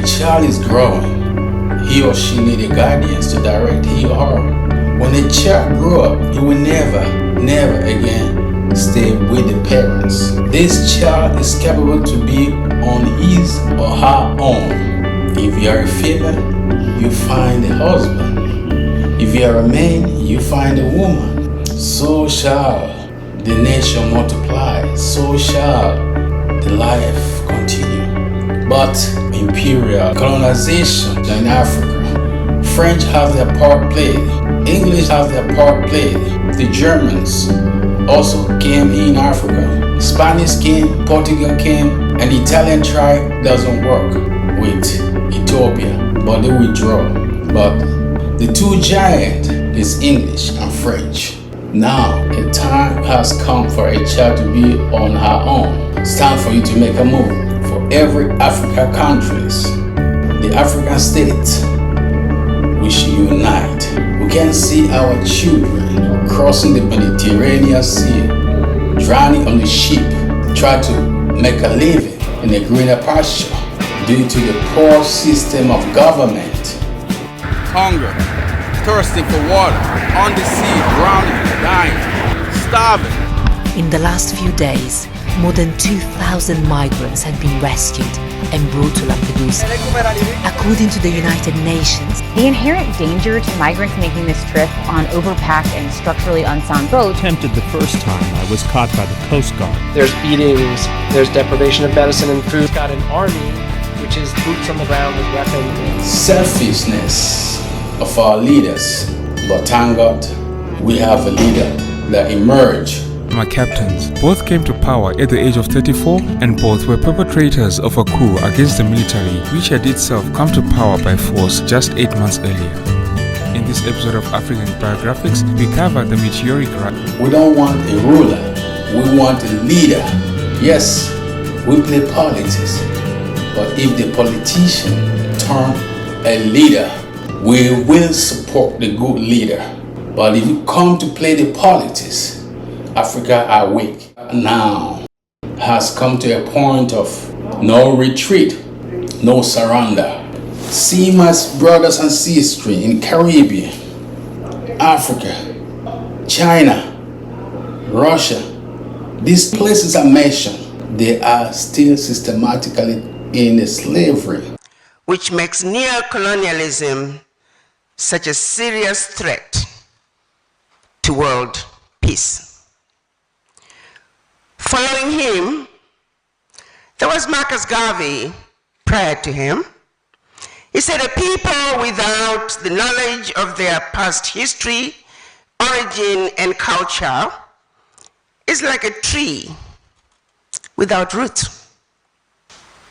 a child is growing, he or she needs a guidance to direct he or her. When a child grows up, he will never again stay with the parents. This child is capable to be on his or her own. If you are a female, you find a husband. If you are a man, you find a woman. So shall the nation multiply, so shall the life continue. But imperial colonization in Africa, French has their part played, English has their part played. The Germans also came in Africa. Spanish came, Portugal came, and the Italian try doesn't work with Ethiopia, but they withdraw. But the two giants is English and French. Now, a time has come for a child to be on her own. It's time for you to make a move. For every African countries, the African states, we should unite. We can see our children crossing the Mediterranean Sea, drowning on the ship, try to make a living in a greener pasture due to the poor system of government. Hunger, thirsting for water, on the sea, drowning, dying, starving. In the last few days, more than 2,000 migrants have been rescued and brought to Lampedusa. According to the United Nations, the inherent danger to migrants making this trip on overpacked and structurally unsound boats. Attempted the first time I was caught by the Coast Guard. There's beatings, there's deprivation of medicine and food. Got an army, which is boots on the ground with weapons. Selfishness of our leaders, but thank God we have a leader that emerged. My captains both came to power at the age of 34 and both were perpetrators of a coup against the military which had itself come to power by force just 8 months earlier. In this episode of African Biographics, we cover the meteoric rise. We don't want a ruler, we want a leader. Yes, we play politics, but if the politician turn a leader, we will support the good leader. But if you come to play the politics, Africa are weak. Now has come to a point of no retreat, no surrender. See my brothers and sisters in Caribbean, Africa, China, Russia. These places I mentioned, they are still systematically in slavery. Which makes neo-colonialism such a serious threat to world peace. Following him, there was Marcus Garvey prior to him. He said, a people without the knowledge of their past history, origin, and culture is like a tree without roots.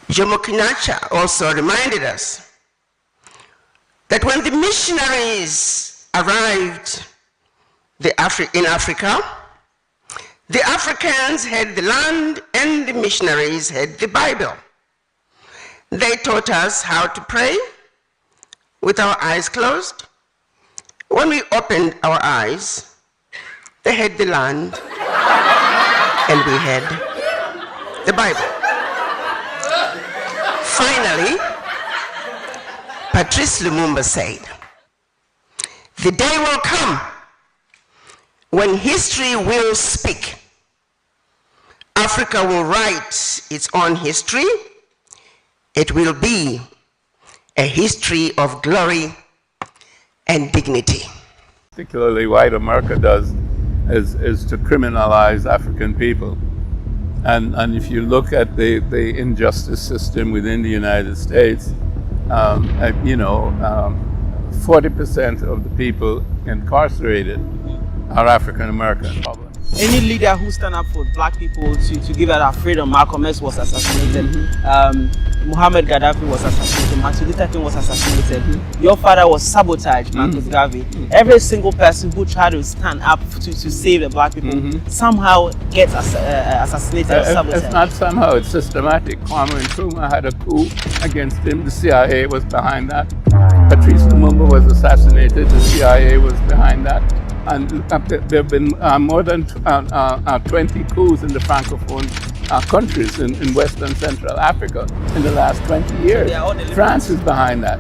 Jomo Kenyatta also reminded us that when the missionaries arrived in Africa, the Africans had the land and the missionaries had the Bible. They taught us how to pray with our eyes closed. When we opened our eyes, they had the land and we had the Bible. Finally, Patrice Lumumba said, the day will come when history will speak. Africa will write its own history. It will be a history of glory and dignity. Particularly what America does is to criminalize African people. And if you look at the injustice system within the United States, 40% of the people incarcerated are African American. Any leader who stand up for black people to give out our freedom, Malcolm X was assassinated, Muhammad Gaddafi was assassinated, Martin Luther King was assassinated, your father was sabotaged, Marcus Garvey. Every single person who tried to stand up to save the black people somehow gets assassinated or sabotaged. It's not somehow, it's systematic. Kwame Nkrumah had a coup against him, the CIA was behind that. Patrice Lumumba was assassinated, the CIA was behind that. And there have been more than 20 coups in the Francophone countries in West and Central Africa in the last 20 years. France is behind that.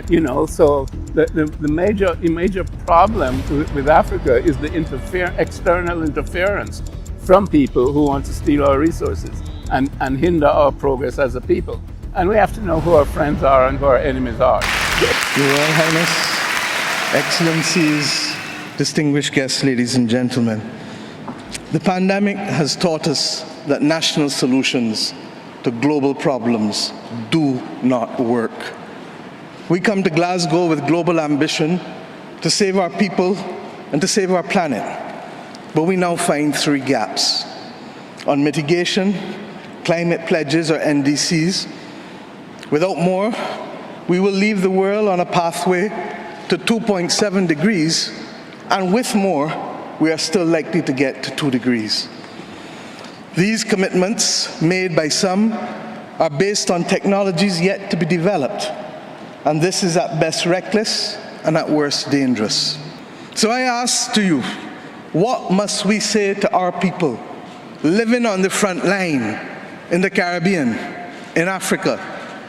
You know, so the major problem with Africa is the external interference from people who want to steal our resources and hinder our progress as a people. And we have to know who our friends are and who our enemies are. Your Royal Highness, Excellencies, distinguished guests, ladies and gentlemen, the pandemic has taught us that national solutions to global problems do not work. We come to Glasgow with global ambition to save our people and to save our planet, but we now find three gaps. On mitigation, climate pledges or NDCs. Without more, we will leave the world on a pathway to 2.7 degrees, and with more, we are still likely to get to 2 degrees. These commitments made by some are based on technologies yet to be developed, and this is at best reckless and at worst dangerous. So I ask to you, what must we say to our people living on the front line in the Caribbean, in Africa,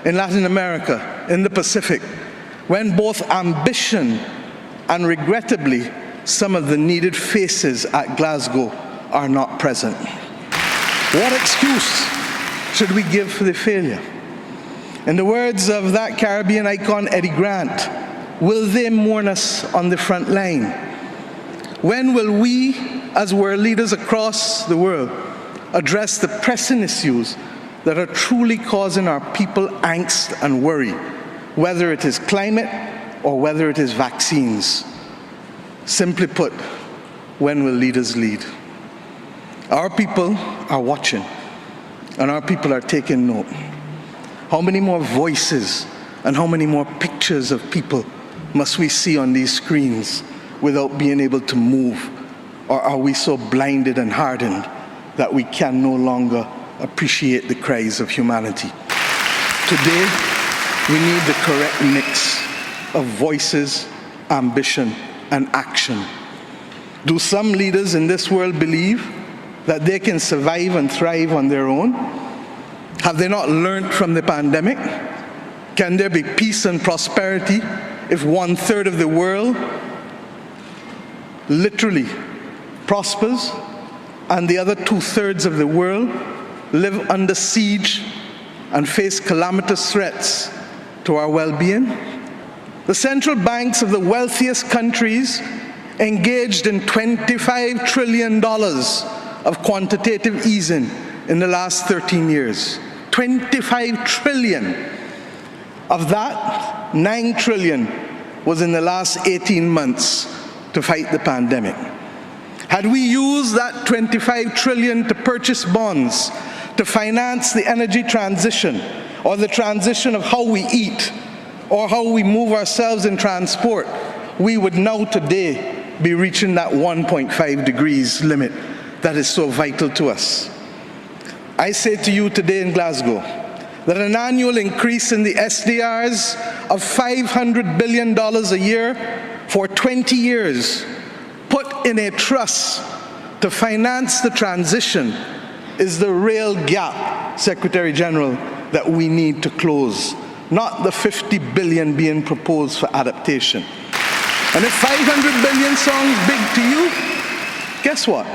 in Latin America, in the Pacific, when both ambition and regrettably some of the needed faces at Glasgow are not present? What excuse should we give for the failure? In the words of that Caribbean icon, Eddie Grant, will they mourn us on the front line? When will we, as world leaders across the world, address the pressing issues that are truly causing our people angst and worry, whether it is climate or whether it is vaccines? Simply put, when will leaders lead? Our people are watching, and our people are taking note. How many more voices and how many more pictures of people must we see on these screens without being able to move? Or are we so blinded and hardened that we can no longer appreciate the cries of humanity? Today, we need the correct mix of voices, ambition, and action. Do some leaders in this world believe that they can survive and thrive on their own? Have they not learned from the pandemic? Can there be peace and prosperity if 1/3 of the world literally prospers and the other 2/3 of the world live under siege and face calamitous threats to our well-being? The central banks of the wealthiest countries engaged in $25 trillion of quantitative easing in the last 13 years. 25 trillion. Of that, 9 trillion was in the last 18 months to fight the pandemic. Had we used that 25 trillion to purchase bonds, to finance the energy transition, or the transition of how we eat, or how we move ourselves in transport, we would now today be reaching that 1.5 degrees limit that is so vital to us. I say to you today in Glasgow that an annual increase in the SDRs of $500 billion a year for 20 years, put in a trust to finance the transition, is the real gap, Secretary General, that we need to close, not the 50 billion being proposed for adaptation. And if 500 billion sounds big to you, guess what?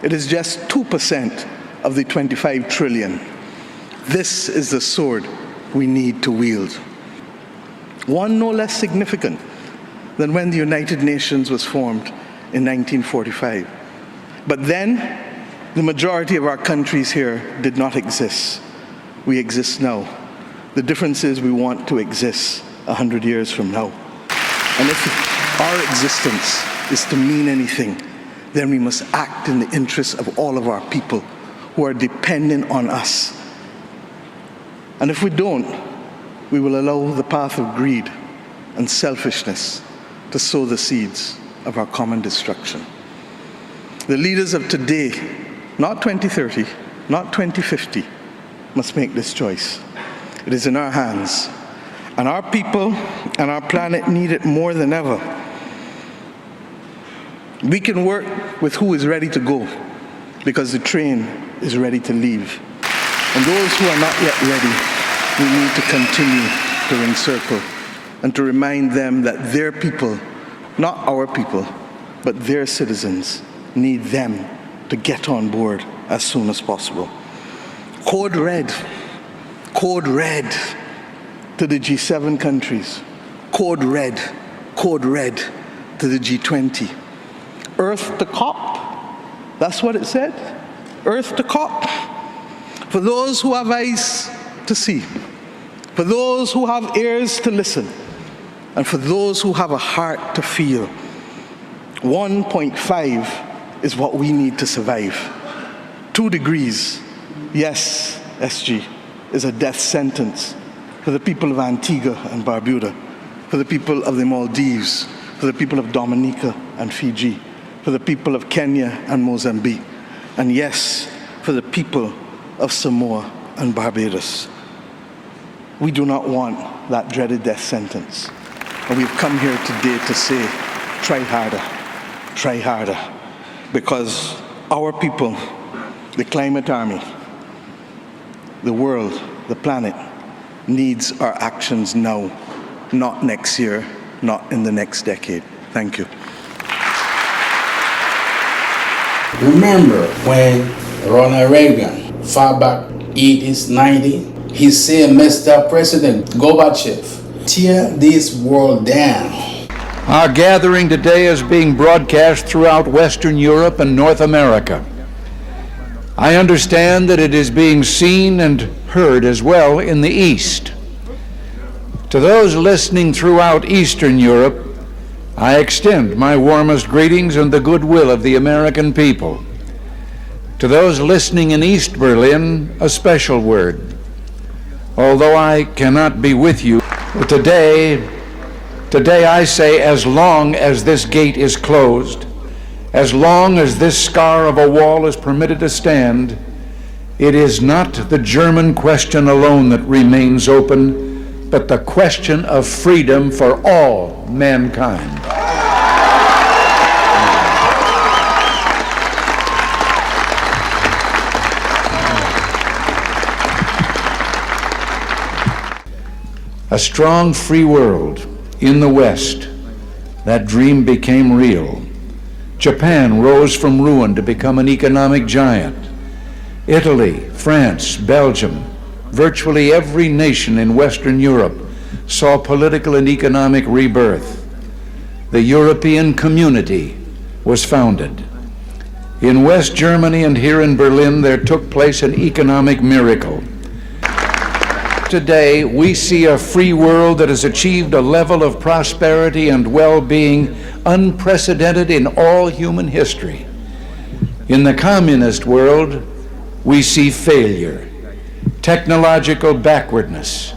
It is just 2% of the 25 trillion. This is the sword we need to wield. One no less significant than when the United Nations was formed in 1945. But then, the majority of our countries here did not exist. We exist now. The difference is we want to exist 100 years from now. And if our existence is to mean anything, then we must act in the interests of all of our people who are dependent on us. And if we don't, we will allow the path of greed and selfishness to sow the seeds of our common destruction. The leaders of today, not 2030, not 2050, must make this choice. It is in our hands, and our people and our planet need it more than ever. We can work with who is ready to go, because the train is ready to leave. And those who are not yet ready, we need to continue to encircle and to remind them that their people, not our people, but their citizens, need them to get on board as soon as possible. Code red to the G7 countries. Code red to the G20. Earth to COP, that's what it said. Earth to COP. For those who have eyes to see, for those who have ears to listen, and for those who have a heart to feel, 1.5 is what we need to survive. 2 degrees, yes, SG, is a death sentence for the people of Antigua and Barbuda, for the people of the Maldives, for the people of Dominica and Fiji, for the people of Kenya and Mozambique, and yes, for the people of Samoa and Barbados. We do not want that dreaded death sentence. And we've come here today to say, try harder, because our people, the climate army, the world, the planet, needs our actions now, not next year, not in the next decade. Thank you. Remember when Ronald Reagan, far back 80s, 90s, he said, Mr. President Gorbachev, tear this world down. Our gathering today is being broadcast throughout Western Europe and North America. I understand that it is being seen and heard as well in the East. To those listening throughout Eastern Europe, I extend my warmest greetings and the goodwill of the American people. To those listening in East Berlin, a special word. Although I cannot be with you today I say, as long as this gate is closed, as long as this scar of a wall is permitted to stand, it is not the German question alone that remains open, but the question of freedom for all mankind. A strong free world in the West, that dream became real. Japan rose from ruin to become an economic giant. Italy, France, Belgium, virtually every nation in Western Europe saw political and economic rebirth. The European Community was founded. In West Germany and here in Berlin, there took place an economic miracle. Today, we see a free world that has achieved a level of prosperity and well-being unprecedented in all human history. In the communist world, we see failure, technological backwardness,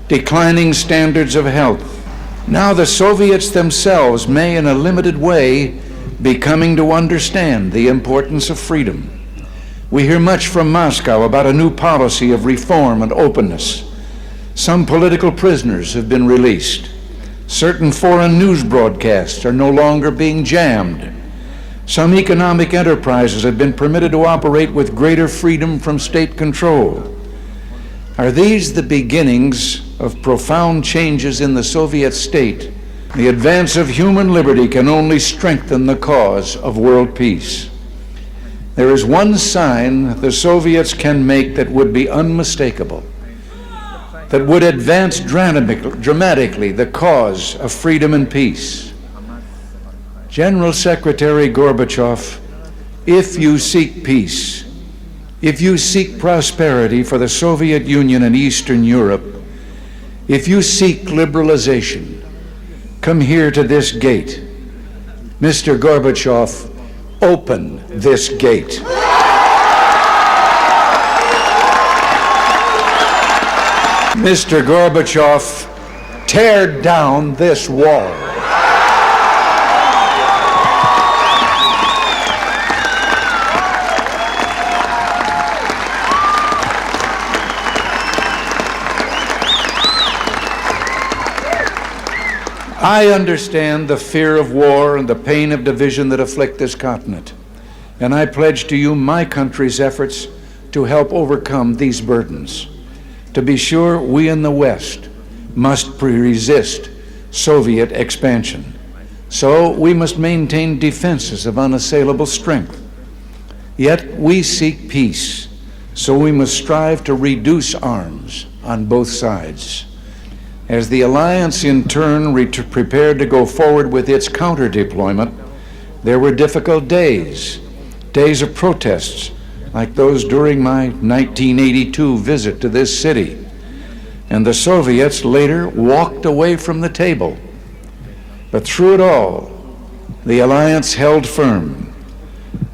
declining standards of health. Now the Soviets themselves may, in a limited way, be coming to understand the importance of freedom. We hear much from Moscow about a new policy of reform and openness. Some political prisoners have been released. Certain foreign news broadcasts are no longer being jammed. Some economic enterprises have been permitted to operate with greater freedom from state control. Are these the beginnings of profound changes in the Soviet state? The advance of human liberty can only strengthen the cause of world peace. There is one sign the Soviets can make that would be unmistakable, that would advance dramatically the cause of freedom and peace. General Secretary Gorbachev, if you seek peace, if you seek prosperity for the Soviet Union and Eastern Europe, if you seek liberalization, come here to this gate. Mr. Gorbachev, open this gate. Mr. Gorbachev, tear down this wall. I understand the fear of war and the pain of division that afflict this continent, and I pledge to you my country's efforts to help overcome these burdens. To be sure, we in the West must resist Soviet expansion. So we must maintain defenses of unassailable strength. Yet we seek peace, so we must strive to reduce arms on both sides. As the alliance in turn prepared to go forward with its counter-deployment, there were difficult days of protests like those during my 1982 visit to this city. And the Soviets later walked away from the table. But through it all, the alliance held firm.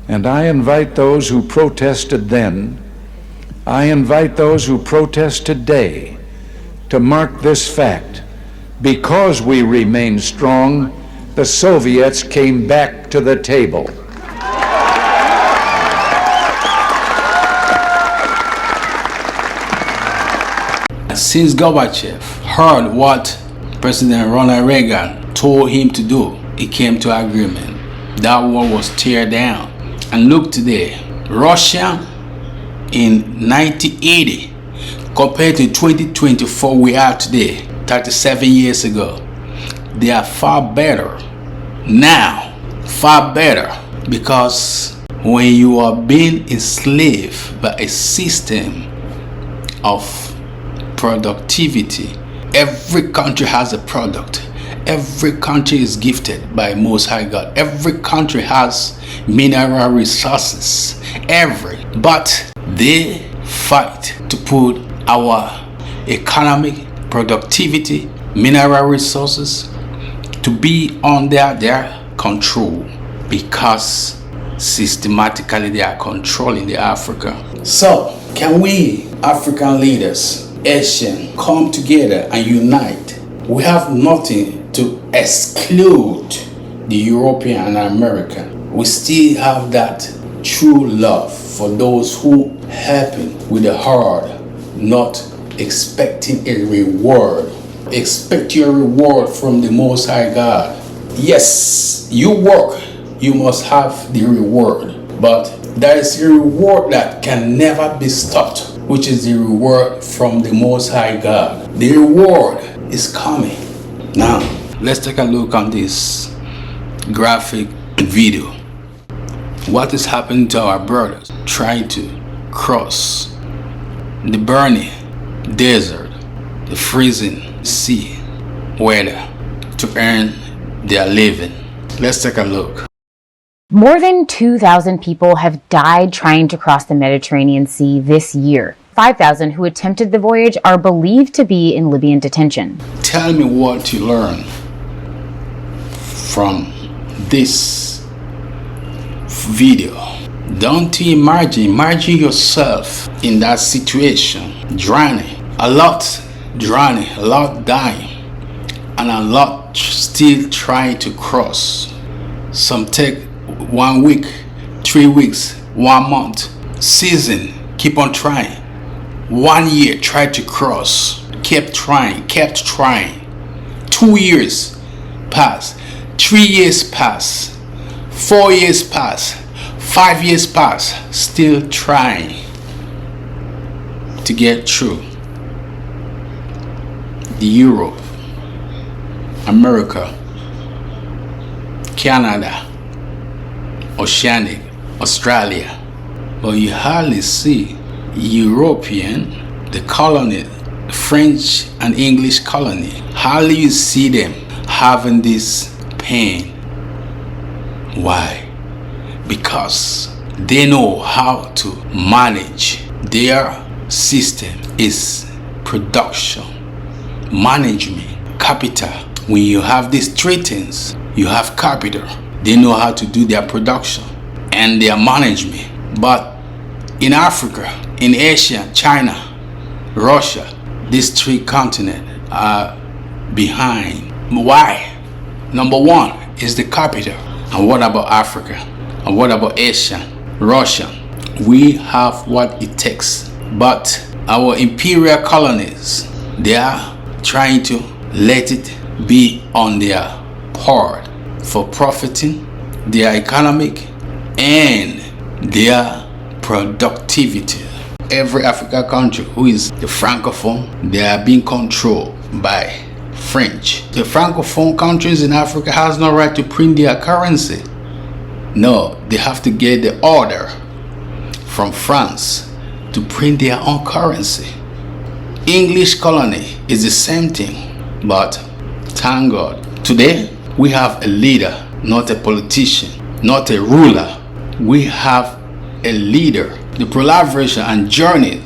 And I invite those who protested then, I invite those who protest today to mark this fact. Because we remained strong, the Soviets came back to the table. Since Gorbachev heard what President Ronald Reagan told him to do, he came to agreement. That wall was teared down. And look today, Russia in 1980 compared to 2024 we are today, 37 years ago, they are far better now, far better, because when you are being enslaved by a system of productivity, every country has a product. Every country is gifted by Most High God. Every country has mineral resources. But they fight to put our economic productivity, mineral resources to be under their control, because systematically they are controlling the Africa. So can we African leaders, Asian, come together and unite? We have nothing to exclude the European and American. We still have that true love for those who helping with the hard, not expecting a reward. Expect your reward from the Most High God. Yes, you work, you must have the reward. But there is a reward that can never be stopped, which is the reward from the Most High God. The reward is coming. Now, let's take a look on this graphic video. What is happening to our brothers trying to cross the burning desert, the freezing sea weather to earn their living? Let's take a look. More than 2,000 people have died trying to cross the Mediterranean Sea this year. 5,000 who attempted the voyage are believed to be in Libyan detention. Tell me what you learned from this video. Don't you imagine yourself in that situation, drowning, a lot dying, and a lot still trying to cross. Some take 1 week, 3 weeks, 1 month, season, keep on trying. 1 year, try to cross, kept trying. 2 years pass, 3 years pass, 4 years pass, 5 years pass, still trying to get through. The Europe, America, Canada, Oceanic, Australia, but you hardly see European, the colony, French and English colony, hardly you see them having this pain. Why? Because they know how to manage. Their system is production, management, capital. When you have these three things, you have capital. They know how to do their production and their management. But in Africa, in Asia, China, Russia, these three continents are behind. Why? Number one is the capital. And what about Africa? And what about Asia, Russia? We have what it takes. But our imperial colonies, they are trying to let it be on their part for profiting their economic and their productivity. Every African country who is the Francophone, they are being controlled by French. The Francophone countries in Africa has no right to print their currency. No, they have to get the order from France to print their own currency. English colony is the same thing, but thank God, today we have a leader, not a politician, not a ruler. We have a leader. The proliferation and journey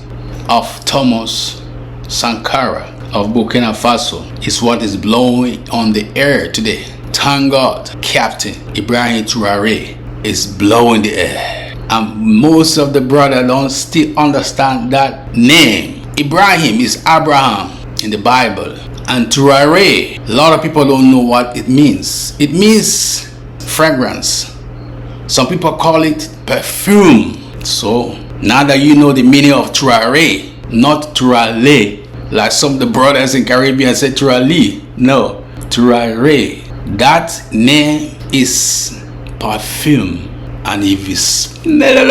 of Thomas Sankara of Burkina Faso is what is blowing on the air today. Thank God, Captain Ibrahim Traoré is blowing the air. And most of the brothers don't still understand that name. Ibrahim is Abraham in the Bible. And Traoré, a lot of people don't know what it means. It means fragrance. Some people call it perfume. So now that you know the meaning of Traoré, not Traoré, like some of the brothers in Caribbean say Traoré. No, Traoré. That name is perfume. And if you smell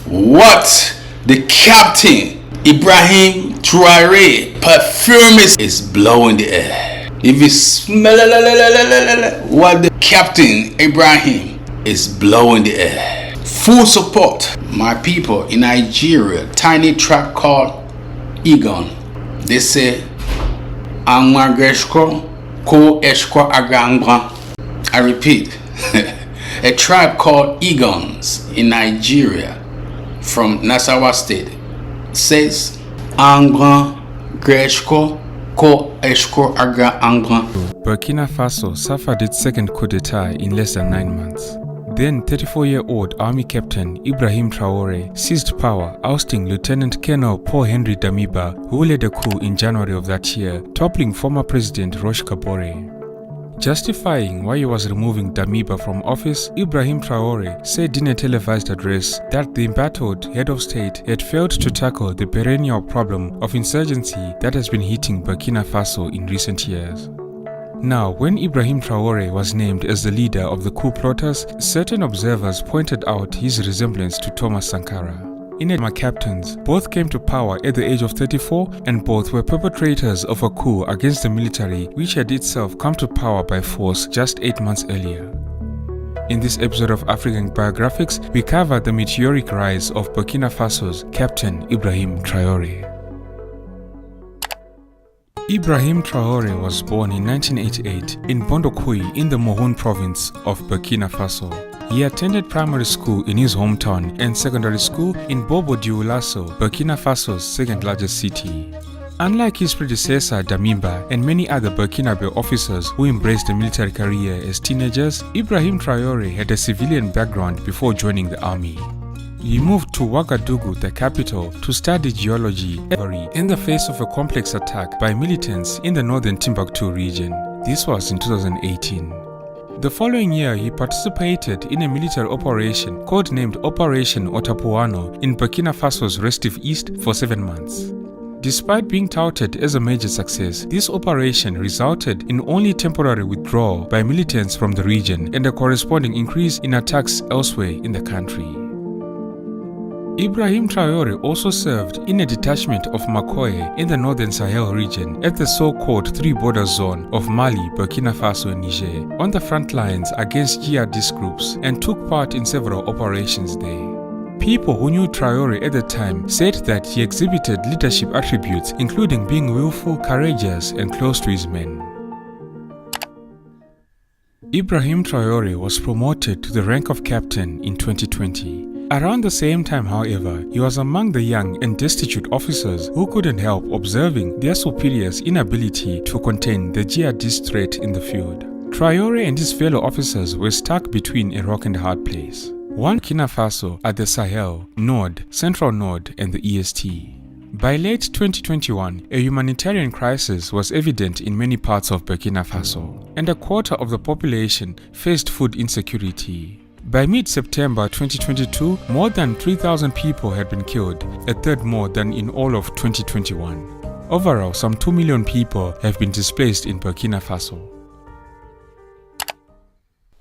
what the Captain Ibrahim Traoré perfume is blowing the air. If you smell what the Captain Ibrahim is blowing the air. Full support, my people in Nigeria. Tiny track called Egon. They say Angmageshko ko eshko agangwa. I repeat. A tribe called Egons in Nigeria from Nasarawa State says Angwa Greshko Ko Eshko Aga Angwa. Burkina Faso suffered its second coup d'etat in less than 9 months. Then 34-year-old Army Captain Ibrahim Traoré seized power, ousting Lieutenant Colonel Paul Henry Damiba, who led a coup in January of that year, toppling former President Roch Kabore. Justifying why he was removing Damiba from office, Ibrahim Traoré said in a televised address that the embattled head of state had failed to tackle the perennial problem of insurgency that has been hitting Burkina Faso in recent years. Now, when Ibrahim Traoré was named as the leader of the coup plotters, certain observers pointed out his resemblance to Thomas Sankara. Inedma captains, both came to power at the age of 34 and both were perpetrators of a coup against the military which had itself come to power by force just 8 months earlier. In this episode of African Biographics, we cover the meteoric rise of Burkina Faso's Captain Ibrahim Traoré. Ibrahim Traoré was born in 1988 in Bondokui in the Mohun province of Burkina Faso. He attended primary school in his hometown and secondary school in Bobo Dioulasso, Burkina Faso's second largest city. Unlike his predecessor Damiba and many other Burkinabe officers who embraced a military career as teenagers, Ibrahim Traoré had a civilian background before joining the army. He moved to Ouagadougou, the capital, to study geology in the face of a complex attack by militants in the northern Timbuktu region. This was in 2018. The following year, he participated in a military operation codenamed Operation Otapuano in Burkina Faso's restive east for 7 months. Despite being touted as a major success, this operation resulted in only temporary withdrawal by militants from the region and a corresponding increase in attacks elsewhere in the country. Ibrahim Traoré also served in a detachment of Makoye in the northern Sahel region at the so-called three-border zone of Mali, Burkina Faso and Niger, on the front lines against jihadist groups and took part in several operations there. People who knew Traoré at the time said that he exhibited leadership attributes including being willful, courageous and close to his men. Ibrahim Traoré was promoted to the rank of captain in 2020. Around the same time, however, he was among the young and destitute officers who couldn't help observing their superiors' inability to contain the jihadist threat in the field. Traoré and his fellow officers were stuck between a rock and a hard place. One Burkina Faso at the Sahel, Nord, Central Nord and the EST. By late 2021, a humanitarian crisis was evident in many parts of Burkina Faso, and a quarter of the population faced food insecurity. By mid-September 2022, more than 3,000 people had been killed, a third more than in all of 2021. Overall, some 2 million people have been displaced in Burkina Faso.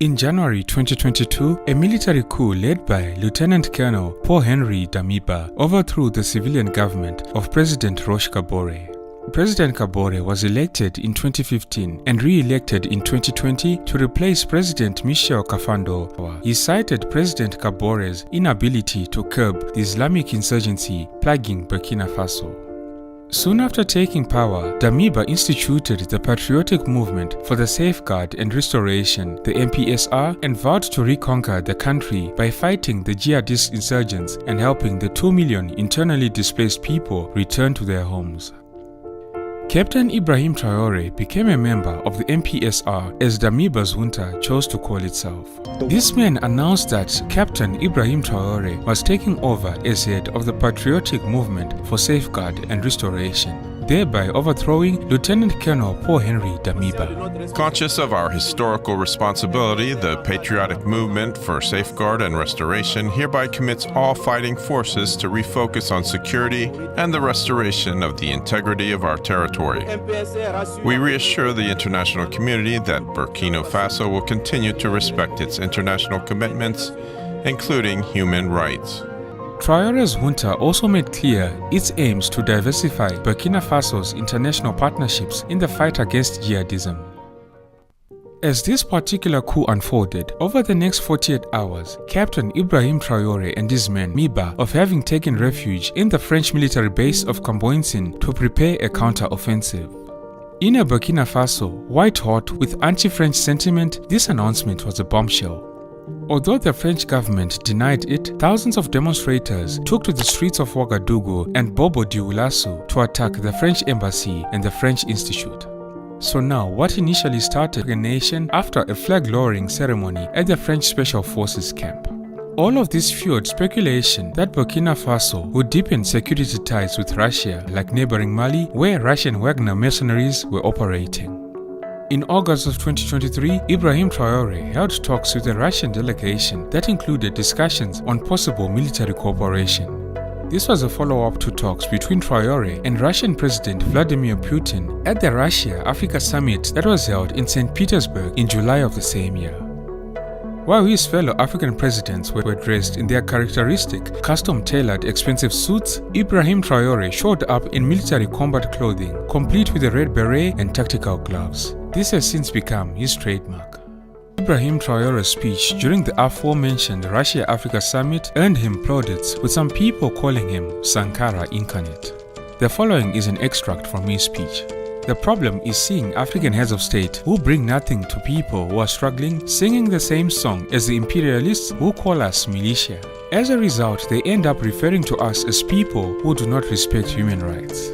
In January 2022, a military coup led by Lieutenant Colonel Paul-Henri Damiba overthrew the civilian government of President Roch Kabore. President Kabore was elected in 2015 and re-elected in 2020 to replace President Michel Kafando. He cited President Kabore's inability to curb the Islamic insurgency plaguing Burkina Faso. Soon after taking power, Damiba instituted the Patriotic Movement for the Safeguard and Restoration, the MPSR, and vowed to reconquer the country by fighting the jihadist insurgents and helping the 2 million internally displaced people return to their homes. Captain Ibrahim Traoré became a member of the MPSR as Damiba's junta chose to call itself. This man announced that Captain Ibrahim Traoré was taking over as head of the Patriotic Movement for Safeguard and Restoration, thereby overthrowing Lieutenant Colonel Paul-Henri Damiba. Conscious of our historical responsibility, the Patriotic Movement for Safeguard and Restoration hereby commits all fighting forces to refocus on security and the restoration of the integrity of our territory. We reassure the international community that Burkina Faso will continue to respect its international commitments, including human rights. Traoré's junta also made clear its aims to diversify Burkina Faso's international partnerships in the fight against jihadism. As this particular coup unfolded, over the next 48 hours, Captain Ibrahim Traoré and his men Miba of having taken refuge in the French military base of Camboinsin to prepare a counter-offensive. In a Burkina Faso, white-hot with anti-French sentiment, this announcement was a bombshell. Although the French government denied it, thousands of demonstrators took to the streets of Ouagadougou and Bobo Dioulasso to attack the French embassy and the French Institute. So now, what initially started a nation after a flag-lowering ceremony at the French Special Forces camp. All of this fueled speculation that Burkina Faso would deepen security ties with Russia, like neighboring Mali, where Russian Wagner mercenaries were operating. In August of 2023, Ibrahim Traoré held talks with a Russian delegation that included discussions on possible military cooperation. This was a follow-up to talks between Traoré and Russian President Vladimir Putin at the Russia-Africa Summit that was held in St. Petersburg in July of the same year. While his fellow African presidents were dressed in their characteristic, custom-tailored expensive suits, Ibrahim Traoré showed up in military combat clothing, complete with a red beret and tactical gloves. This has since become his trademark. Ibrahim Traoré's speech during the aforementioned Russia-Africa Summit earned him plaudits, with some people calling him Sankara incarnate. The following is an extract from his speech. The problem is seeing African heads of state who bring nothing to people who are struggling singing the same song as the imperialists who call us militia. As a result, they end up referring to us as people who do not respect human rights.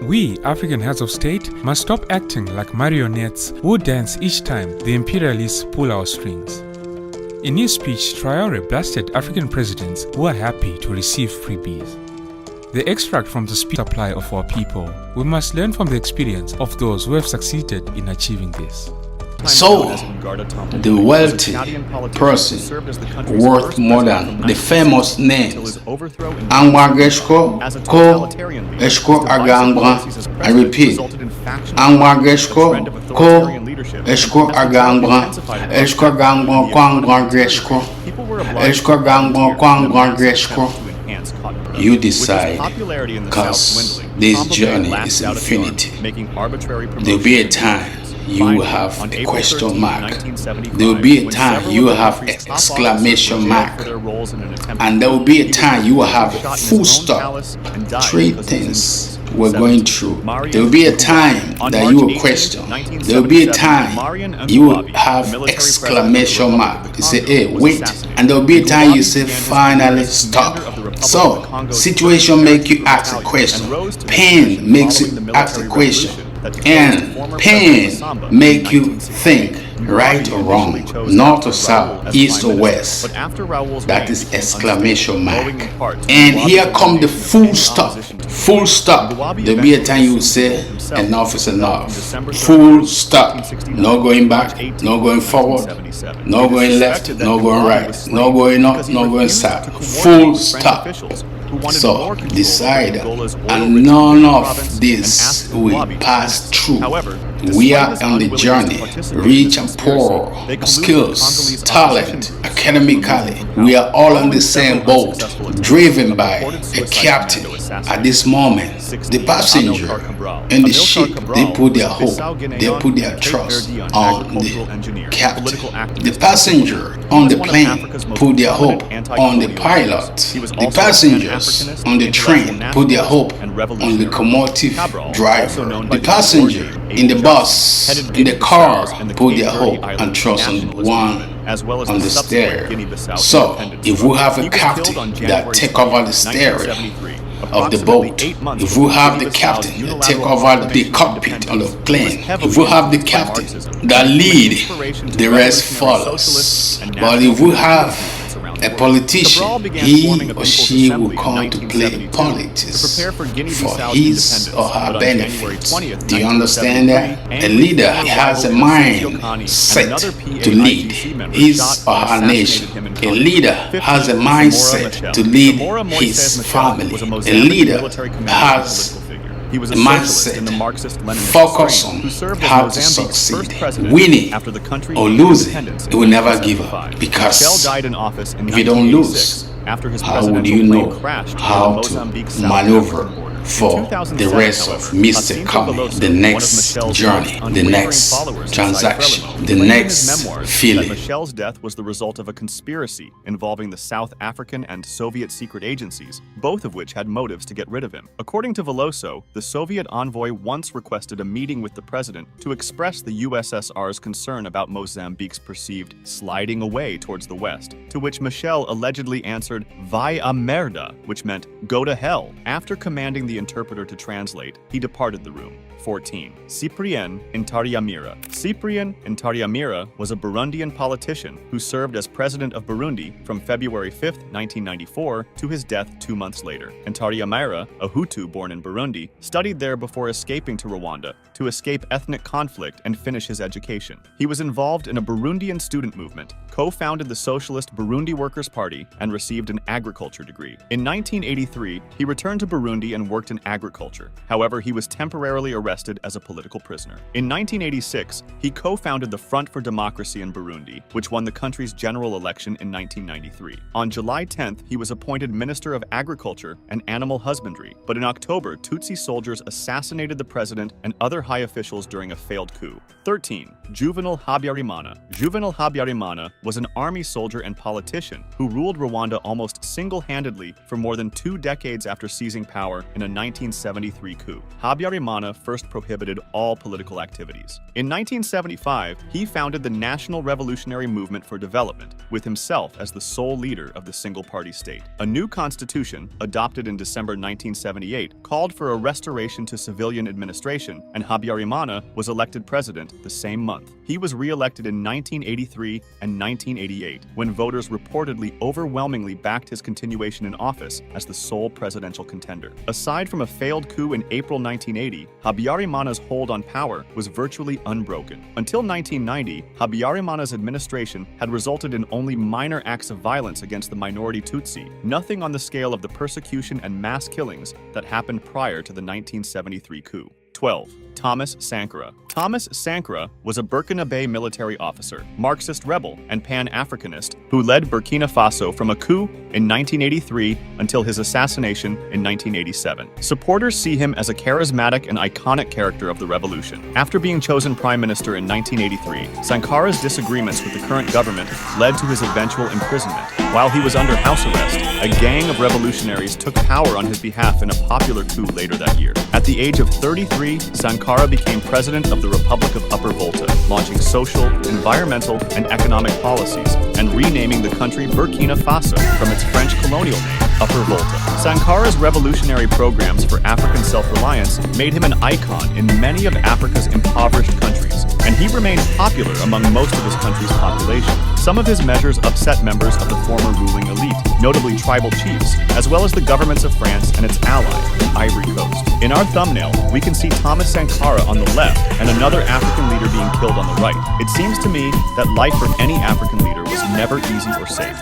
We, African heads of state, must stop acting like marionettes who dance each time the imperialists pull our strings. In his speech, Traoré blasted African presidents who are happy to receive freebies. The extract from the speech supply of our people, we must learn from the experience of those who have succeeded in achieving this. So, the wealthy person worth more than the famous names Angwageshko, Ko, Eshko Agambra. I repeat, Angwageshko, Ko, Eshko Agambra, Eshko Agambra, Kwangwageshko, Eshko Agambra, Kwangwageshko. You decide, because this journey is infinity. There will be a time you will have a question mark. There will be a time you will have an exclamation mark. And there will be a time you will have a full stop. Three things we're going through. There will be a time that you will question. There will be a time you will have exclamation mark. You say, hey, wait. And there will be a time you say, finally stop. So, situation makes you ask a question. Pain makes you ask a question. And pain make you think right or wrong, north or south, east or west. That is exclamation mark. And here come the full stop. Full stop. There'll be a time you will say enough is enough. Full stop. No going back, no going forward, no going left, no going right, no going up, no going south. Full stop. So decide, and none of this will pass through. We are on the journey, rich and poor, skills, talent, academically. We are all on the same boat, driven by a captain. At this moment, the passenger and the ship, they put their hope, they put their trust on the captain. The passenger on the plane put their hope on the pilot. The passengers on the train put their hope on the locomotive driver. The passenger in the bus, in the car, put their hope and trust on the one on the steering. So, if we have a captain that take over the steering of the boat, if we have the captain that take over the cockpit on the plane, if we have the captain that lead, the rest follows. But if we have a politician, he or she will come to play politics for his or her benefit. Do you understand that? A leader has a mind set to lead his or her nation. A leader has a mindset to lead his family. A leader has a mindset, focus on how to succeed. Winning or losing, he will never give up. Because if you don't lose, how would you know how to maneuver for the rest of Mr. Coming, the next journey, the next transaction, the next feeling? Michelle's death was the result of a conspiracy involving the South African and Soviet secret agencies, both of which had motives to get rid of him. According to Veloso, the Soviet envoy once requested a meeting with the president to express the USSR's concern about Mozambique's perceived sliding away towards the west, to which Michel allegedly answered, "Vai a merda," which meant, "Go to hell." After commanding the interpreter to translate, he departed the room. 14. Cyprien Ntaryamira. Cyprien Ntaryamira was a Burundian politician who served as president of Burundi from February 5, 1994 to his death 2 months later. Ntaryamira, a Hutu born in Burundi, studied there before escaping to Rwanda to escape ethnic conflict and finish his education. He was involved in a Burundian student movement, co-founded the Socialist Burundi Workers' Party, and received an agriculture degree. In 1983, he returned to Burundi and worked in agriculture. However, he was temporarily arrested as a political prisoner. In 1986, he co-founded the Front for Democracy in Burundi, which won the country's general election in 1993. On July 10th, he was appointed Minister of Agriculture and Animal Husbandry, but in October, Tutsi soldiers assassinated the president and other high officials during a failed coup. 13. Juvenal Habyarimana. Juvenal Habyarimana was an army soldier and politician who ruled Rwanda almost single-handedly for more than 2 decades after seizing power in a 1973 coup. Habyarimana first prohibited all political activities. In 1975, he founded the National Revolutionary Movement for Development, with himself as the sole leader of the single-party state. A new constitution, adopted in December 1978, called for a restoration to civilian administration, and Habyarimana was elected president the same month. He was re-elected in 1983 and 1988, when voters reportedly overwhelmingly backed his continuation in office as the sole presidential contender. Aside from a failed coup in April 1980, Habyarimana's hold on power was virtually unbroken. Until 1990, Habyarimana's administration had resulted in only minor acts of violence against the minority Tutsi, nothing on the scale of the persecution and mass killings that happened prior to the 1973 coup. 12. Thomas Sankara. Thomas Sankara was a Burkinabe military officer, Marxist rebel, and Pan-Africanist who led Burkina Faso from a coup in 1983 until his assassination in 1987. Supporters see him as a charismatic and iconic character of the revolution. After being chosen prime minister in 1983, Sankara's disagreements with the current government led to his eventual imprisonment. While he was under house arrest, a gang of revolutionaries took power on his behalf in a popular coup later that year. At the age of 33, Sankara became president of the Republic of Upper Volta, launching social, environmental, and economic policies, and renaming the country Burkina Faso from its French colonial name, Upper Volta. Sankara's revolutionary programs for African self-reliance made him an icon in many of Africa's impoverished countries, and he remained popular among most of his country's population. Some of his measures upset members of the former ruling elite, notably tribal chiefs, as well as the governments of France and its allies, the Ivory Coast. In our thumbnail, we can see Thomas Sankara on the left and another African leader being killed on the right. It seems to me that life for any African leader was never easy or safe.